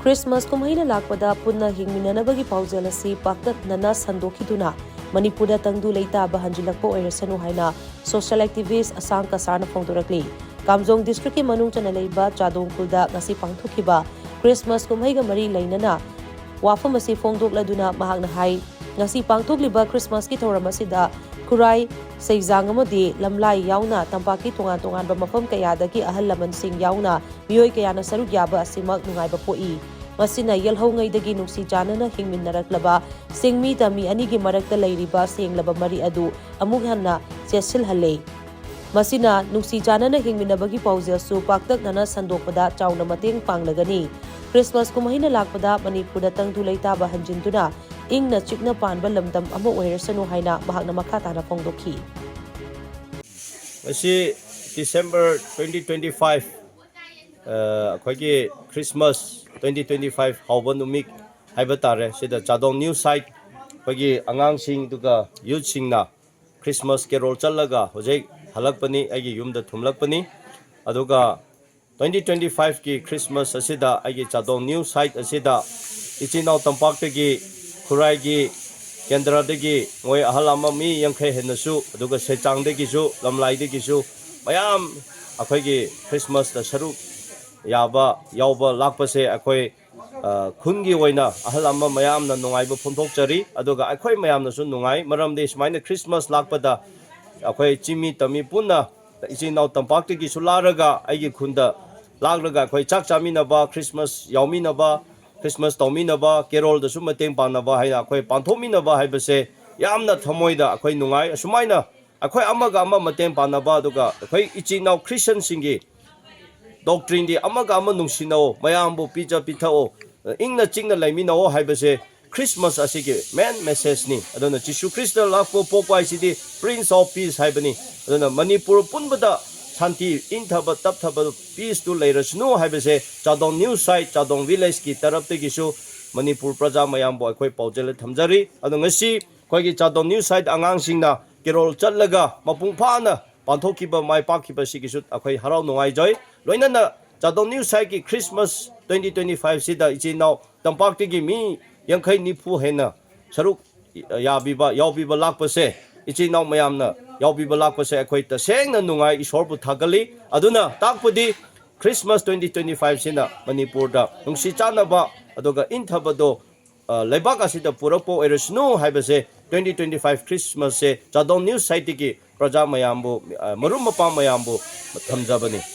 Christmas kumhaina lakpada punna hingminanabagi paujal asi paktat nana sandokhiduna Manipurda tangdu leita bahanjilakpo oirasanu haina social activist asang kasarna phongdorakli Kamjong district ki manung chana leiba Chadongpulda ngasi pangthokiba Christmas kumhaiga mari leinana wafam asi phongdokladuna mahakna hai ngasi pangthokliba Christmas ki thoram asida Kurai Seizang amodi lamlai yauna tampaki tungan-tungan ba mafam kayadagi ahal laman sing yauna miyoy kayana sarug yaba asimak nungayba poi Masina yelhaw ngaydagi nungsi janana hingminaraklaba singmi tami anigi marakta layriba singlaba mari adu amughanna sesilhalay Masina nungsi janana hingminabagi paujel su paktak nana sandokpada chawna mateng panglagani Christmas kumahina lakpada Manipurda tangdu leita bahanjinduna ingna chikna panba lamdam amo oirasanu haina mahakna makatana phongdokhi Masi December 2025 akhoi Christmas 2025 hauba numik haiba tare sida Chadong news site akhoi angang sing duga youth sing na Christmas carol challaga hojai halakpani agi yumda thumlakpani aduga 2025 ki Christmas asida agi Chadong news site asida ichinau tampak tegi Kurai gi kendra degi ngoi ahalama mi yangkhai henasu aduga sechang degi su lamlai degi su mayam akhoi gi Christmas da saru yaba yauba lakpase akhoi khungi oina ahalama mayam na nungai ba phonthokchari aduga akhoi mayam na su nungai maramde smaina Christmas lakpada akhoi chimi tami punna ichinau tampak tegi su laraga aigi khunda lagraga akhoi chak chamina ba Christmas yaumina ba Christmas tawminaba carol da sum mateng panaba haina akhoi panthominaba haibase yamna thamoida akhoi nungai asumaina akhoi amaga ama mateng panaba duga akhoi ichinau Christian singi doctrine di amaga ama nungsinao mayambu pija pithao ingna chingna laiminao haibase Christmas asige main message ni adona Jisu Christ lakpo popai sidi Prince of Peace haibani adona Manipur punbada Santi inthaba tapthaba peace to leirasnu haibase Chadong news site Chadong village ki tarap te gisu Manipur praja mayam bo akhoi paujel thamjari adu ngasi khoi gi Chadong news site angang singna kerol challaga mapung phana panthokiba mai pakhiba sigisu akhoi harau nungai joi loinana Chadong news site ki Christmas 2025 sida ichinau tampak ti gi mi yangkhai nipu hena saruk yabiba lakpase ichinau mayamna yaubiba lakpase akhoi ta sengna nungai isorbu thagali aduna takpudi Christmas 2025 sina Manipur da nungsi chanaba aduga inthabado leibak asida purapo eresnu haibase 2025 Christmas se Chadong news site ki praja mayambu marum mapa mayambu thamjabani